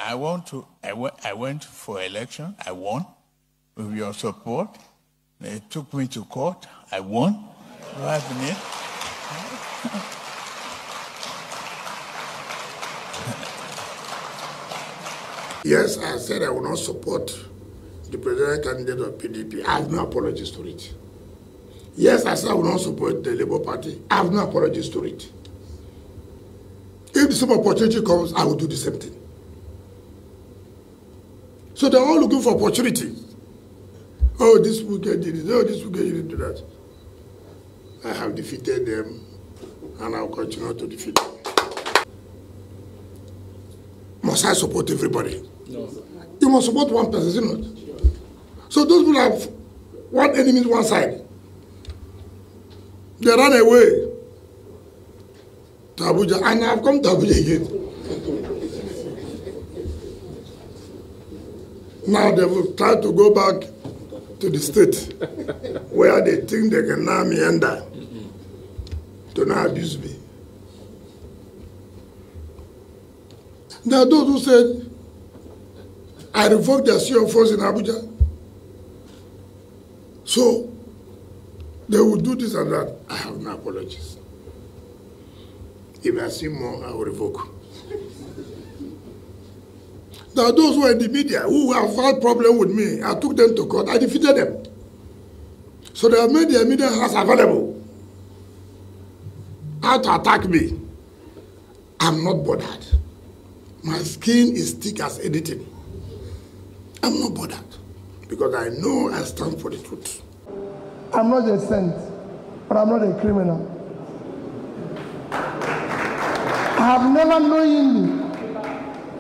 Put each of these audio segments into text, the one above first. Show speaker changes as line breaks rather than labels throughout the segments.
I went for election. I won with your support. They took me to court. I won. What happened?
Yes, I said I will not support the presidential candidate of PDP. I have no apologies to it. Yes, I said I will not support the Labour Party. I have no apologies to it. If the same opportunity comes, I will do the same thing. So they're all looking for opportunities. Oh, this wicked did it. Oh, this wicked didn't do that. I have defeated them, and I will continue to defeat them. Must I support everybody? No. You must support one person, is it not? So those people have one enemy one side. They ran away to Abuja, and I've come to Abuja again. Now they will try to go back to the state where they think they can now meander to now abuse me. There are those who said, I revoked their CFOs in Abuja. So, they will do this and that. I have no apologies. If I see more, I will revoke. There are those who are in the media who have had problem with me. I took them to court. I defeated them. So they have made their media house available. How to attack me. I'm not bothered. My skin is thick as anything. I'm not bothered. Because I know I stand for the truth.
I'm not a saint, but I'm not a criminal. I have never knowingly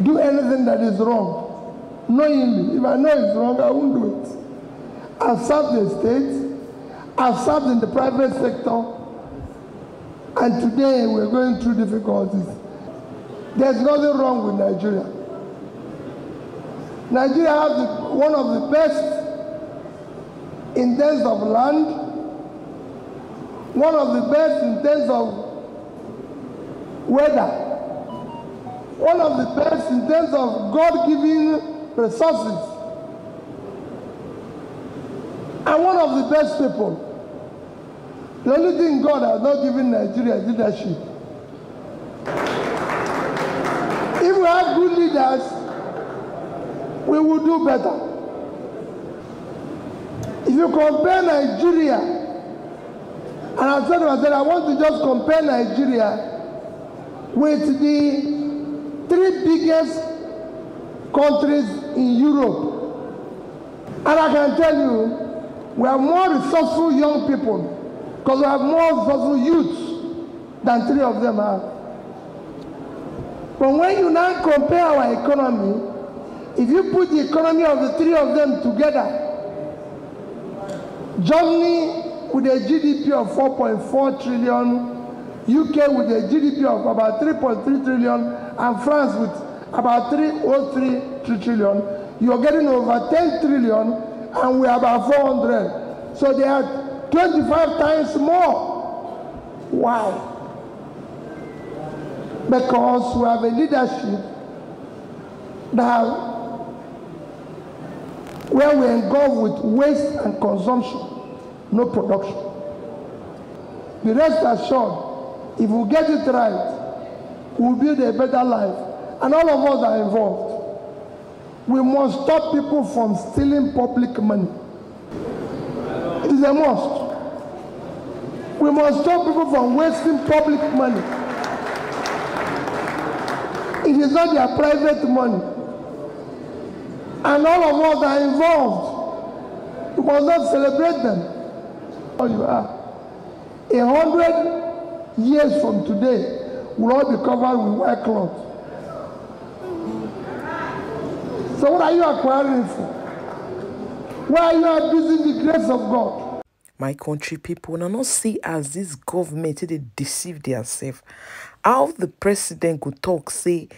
do anything that is wrong. Knowingly. If I know it's wrong, I won't do it. I've served the state. I've served in the private sector. And today we're going through difficulties. There's nothing wrong with Nigeria. Nigeria has one of the best in terms of land, one of the best in terms of weather, one of the best in terms of God-given resources, and one of the best people. The only thing God has not given Nigeria is leadership. If we have good leaders, we will do better. If you compare Nigeria, and I said to myself, I want to just compare Nigeria with the 3 biggest countries in Europe. And I can tell you, we have more resourceful young people because we have more resourceful youths than 3 of them have. But when you now compare our economy, if you put the economy of the 3 of them together, Germany with a GDP of 4.4 trillion, UK with a GDP of about 3.3 trillion, and France with about 3.03 trillion, you're getting over 10 trillion, and we are about 400. So they are 25 times more. Why? Because we have a leadership that where we engulf with waste and consumption, no production. The rest assured, if we get it right, we'll build a better life. And all of us are involved. We must stop people from stealing public money. It is a must. We must stop people from wasting public money. It is not their private money. And all of us are involved. You must not celebrate them. All you are. 100 years from today, we'll all be covered with white cloth. So what are you acquiring for? Why are you abusing the grace of God?
My country people, now not see as this government they deceive themselves. How the president could talk say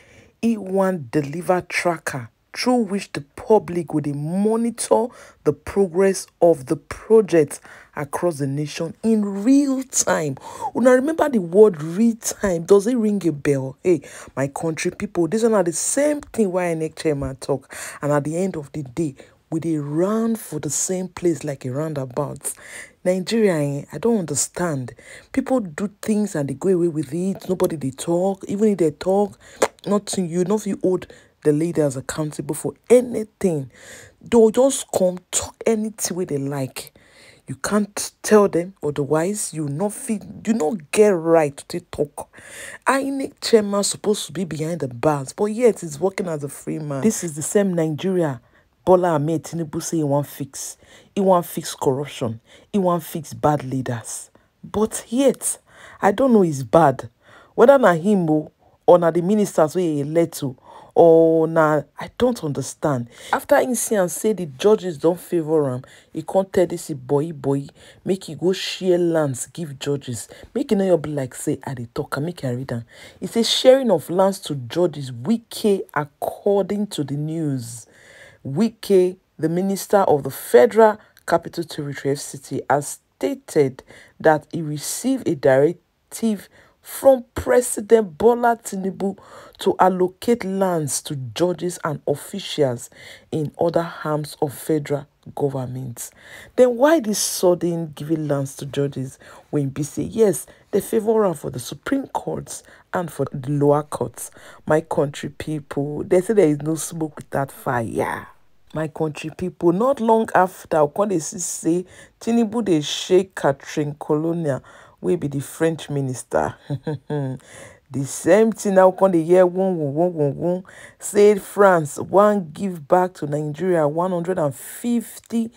he want deliver tracker through which the public would monitor the progress of the project across the nation in real time. Now remember the word real time. Does it ring a bell? Hey, my country people, these are not the same thing why INEC chairman talk. And at the end of the day, we dey run for the same place like a roundabout. Nigeria, I don't understand. People do things and they go away with it. Nobody they talk. Even if they talk, nothing. You know if you hold the leaders accountable for anything. They'll just come talk anything way they like. You can't tell them otherwise. You not get right to talk. INEC chairman supposed to be behind the bars, but yet he's working as a free man. This is the same Nigeria Bola Ahmed Tinubu say he won't fix. He won't fix corruption. He won't fix bad leaders. But yet, I don't know it's bad. Whether na him or na the ministers wey he led to, or na, I don't understand. After he say the judges don't favor him, he can't tell this boy, make he go share lands, give judges. Make it not be like say, I dey talk, and make I read them. He says sharing of lands to judges, Wike, according to the news. Wike, the Minister of the Federal Capital Territory FCT, has stated that he received a directive from President Bola Tinubu to allocate lands to judges and officials in other arms of federal government. Then why this sudden giving lands to judges when we say yes, they favor them for the Supreme Courts and for the lower courts? My country people, they say there is no smoke without fire. My country people, not long after, when they say Tinubu they shake Catherine Colonna, will be the French minister. The same thing now when they hear said France won't give back to Nigeria $150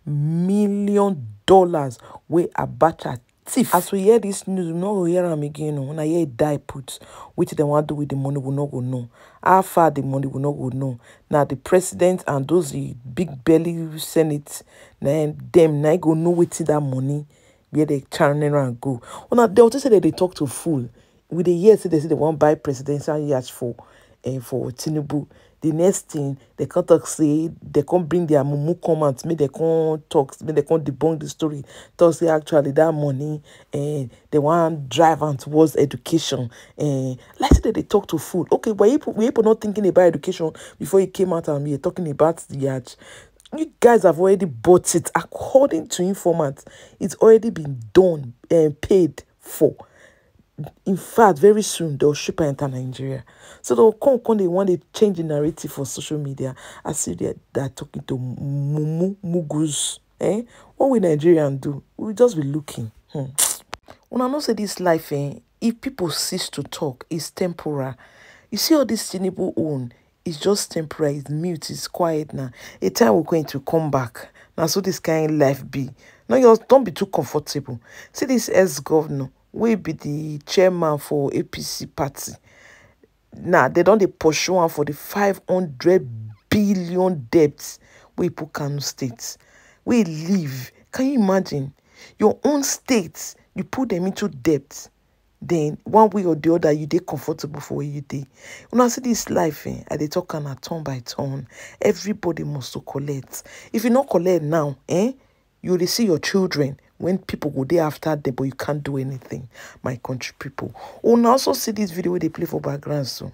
million where Abacha thief. As we hear this news, we not hear them again. When I hear die put, which they want to do with the money, we not go know. How far the money we not go know. Now the president and those big belly Senate, them now go know where that money where they channel and go. Well, now they also say that they talk to fool. With the years they say they want buy presidential yacht for Tinubu. The next thing they can't talk say they can't bring their mumu comments, maybe they can't talk, maybe they can't debunk the story. Talk say actually that money they want drive on towards education. Like say they talk to food. Okay, but we not thinking about education before he came out and we are talking about the yacht. You guys have already bought it according to informants. It's already been done and paid for. In fact, very soon they'll ship it enter Nigeria. So they'll come they want to change the narrative for social media. I see they're talking to mugus. What will Nigerians do? We'll just be looking. When I know say this life, if people cease to talk, it's temporary. You see all this Tinubu own, it's just temporary, it's mute, it's quiet now. A time we're going to come back. Now so this kind of life be. Now you don't be too comfortable. See this ex-governor will be the chairman for APC party. Now they don't pursue one for the 500 billion debts we put Kano State. We live. Can you imagine? Your own states, you put them into debt. Then one way or the other, you dey comfortable for where you dey. When I see this life, I dey talk on a turn by turn. Everybody must to collect. If you not collect now, you will see your children when people go there after them, but you can't do anything. My country people. Oh, now also see this video where they play for background. So,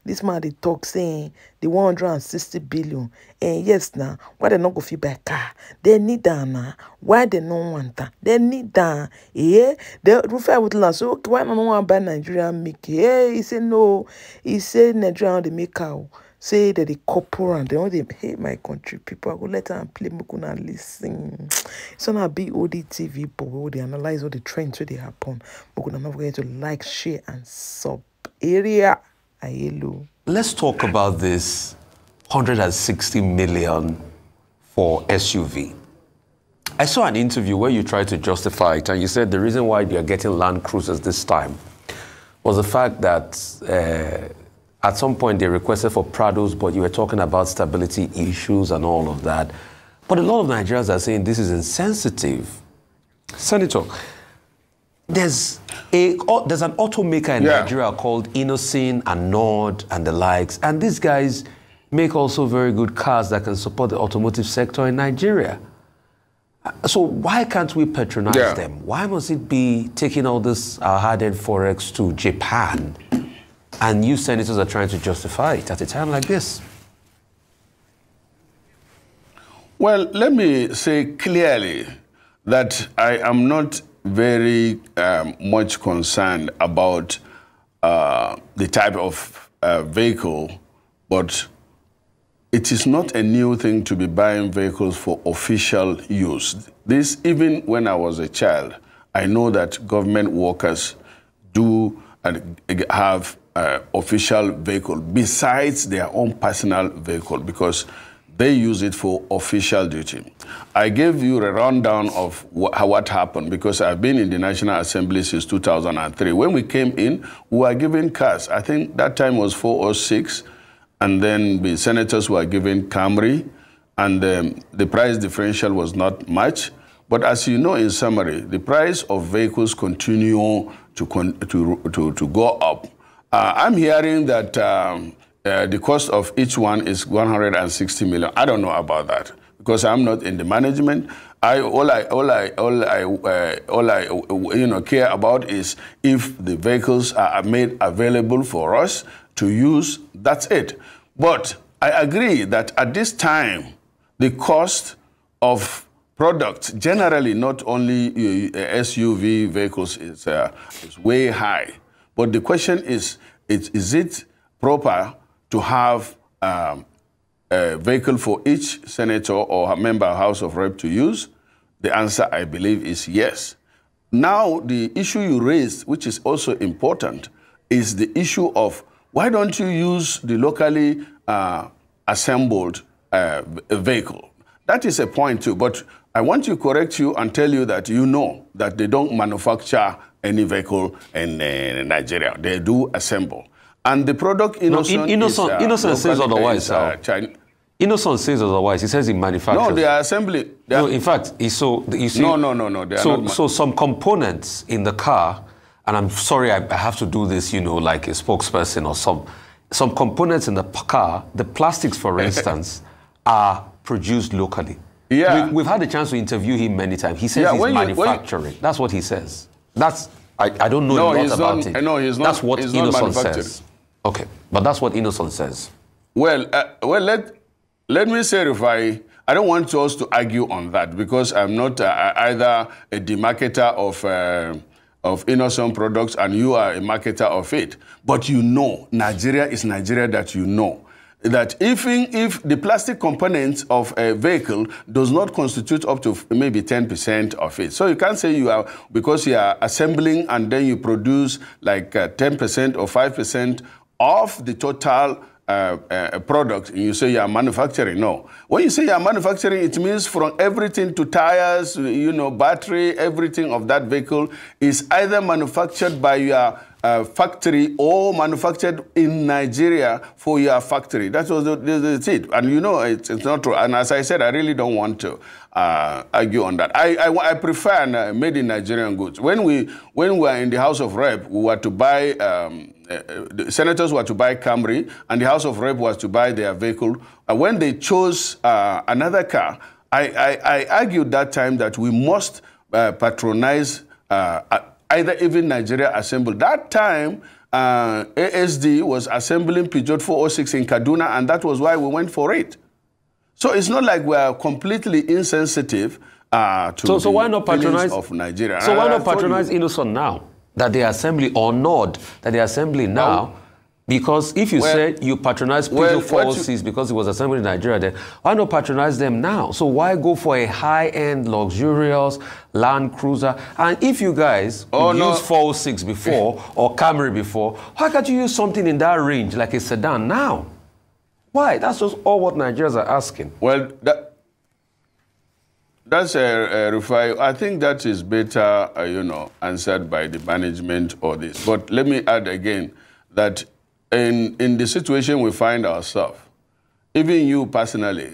this man they talk saying the 160 billion. And yes, now why they not go feel buy car? They need that now. Why they don't want that? They need that. Yeah, they refer with land. So why no want buy Nigerian make? Yeah, he said no. He said Nigerian they make cow. Say that the couple and they all they hey my country people. I go let them play mukuna listen. So now Bod Tv, but they analyze all the trends where they happen. But we're not forget to like, share, and sub area. Hello.
Let's talk about this 160 million for SUV. I saw an interview where you tried to justify it, and you said the reason why they are getting Land Cruisers this time was the fact that at some point they requested for Prados, but you were talking about stability issues and all of that. But a lot of Nigerians are saying this is insensitive. Senator, there's an automaker in Nigeria called Innocent and Nord and the likes, and these guys, make also very good cars that can support the automotive sector in Nigeria. So why can't we patronize them? Why must it be taking all this hard-earned forex to Japan? And you senators are trying to justify it at a time like this.
Well, let me say clearly that I am not very much concerned about the type of vehicle, but it is not a new thing to be buying vehicles for official use. This, even when I was a child, I know that government workers do have official vehicle besides their own personal vehicle because they use it for official duty. I gave you a rundown of what happened because I've been in the National Assembly since 2003. When we came in, we were given cars. I think that time was 406, and then the senators were given Camry, and the price differential was not much. But as you know, in summary, the price of vehicles continue to go up. I'm hearing that the cost of each one is 160 million. I don't know about that because I'm not in the management. All I care about is if the vehicles are made available for us to use. That's it. But I agree that at this time, the cost of products, generally not only SUV vehicles, is way high. But the question is it proper to have a vehicle for each senator or a member of House of Rep to use? The answer, I believe, is yes. Now, the issue you raised, which is also important, is the issue of why don't you use the locally assembled vehicle? That is a point too, but I want to correct you and tell you that you know that they don't manufacture any vehicle in Nigeria. They do assemble. And the product Innocent
Innocent says otherwise. Innocent says otherwise. He says he manufactures.
No, they are assembly.
No, in fact, you see.
No. They are not.
So some components in the car, and I'm sorry, I have to do this, like a spokesperson or some components in the car, the plastics, for instance, are produced locally.
Yeah.
We've had a chance to interview him many times. He says he's manufacturing. That's what he says. I don't know a lot about it.
No, he's not.
That's what Innocent says. Okay, but that's what Innocent says.
Well, let me say, Rufai, I don't want us to argue on that because I'm not either a demarketer of Innocent products and you are a marketer of it. But Nigeria is Nigeria that that even if the plastic components of a vehicle does not constitute up to maybe 10% of it. So you can't say because you are assembling and then you produce like 10% or 5% of the total product, and you say you are manufacturing. No. When you say you are manufacturing, it means from everything to tires, battery, everything of that vehicle is either manufactured by your factory or manufactured in Nigeria for your factory. That's it. And it's not true. And as I said, I really don't want to argue on that. I prefer made in Nigerian goods. When we were in the House of Rep, we were to buy, the senators were to buy Camry, and the House of Rep was to buy their vehicle. When they chose another car, I argued that time that we must patronize either even Nigeria assembled. That time, ASD was assembling Peugeot 406 in Kaduna, and that was why we went for it. So it's not like we are completely insensitive to
so why not patronize
of Nigeria.
So why not patronize Innocent now that they are assembling, or Nord that they are assembling now? Because if you said you patronize Peugeot 406 because it was assembled in Nigeria, then why not patronize them now? So why go for a high-end, luxurious Land Cruiser? And if you guys used 406 before or Camry before, why can't you use something in that range like a sedan now? Why? That's just all what Nigerians are asking.
Well, that's Rufai. I think that is better, answered by the management or this. But let me add again that in the situation we find ourselves, even you personally,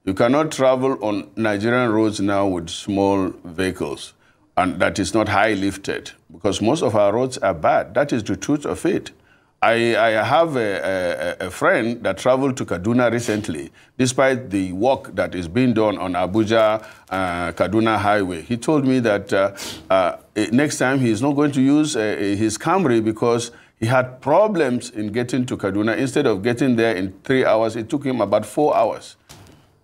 you cannot travel on Nigerian roads now with small vehicles, and that is not high lifted, because most of our roads are bad. That is the truth of it. I have a friend that traveled to Kaduna recently, despite the work that is being done on Abuja-Kaduna highway. He told me that next time he's not going to use his Camry because he had problems in getting to Kaduna. Instead of getting there in 3 hours, it took him about 4 hours.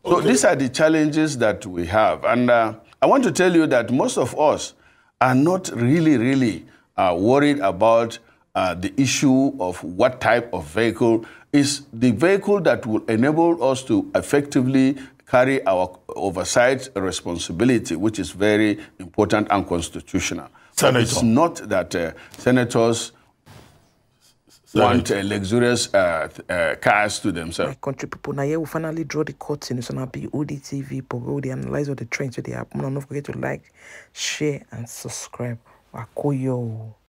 So these are the challenges that we have. And I want to tell you that most of us are not really worried about the issue of what type of vehicle is the vehicle that will enable us to effectively carry our oversight responsibility, which is very important and constitutional. Senator. It's not that senators want luxurious cars to themselves.
My country people, now here we finally draw the curtain. So now be Bod Tv, Pogo, they analyze all the trends with the app. Don't forget to like, share, and subscribe. Wakoyo.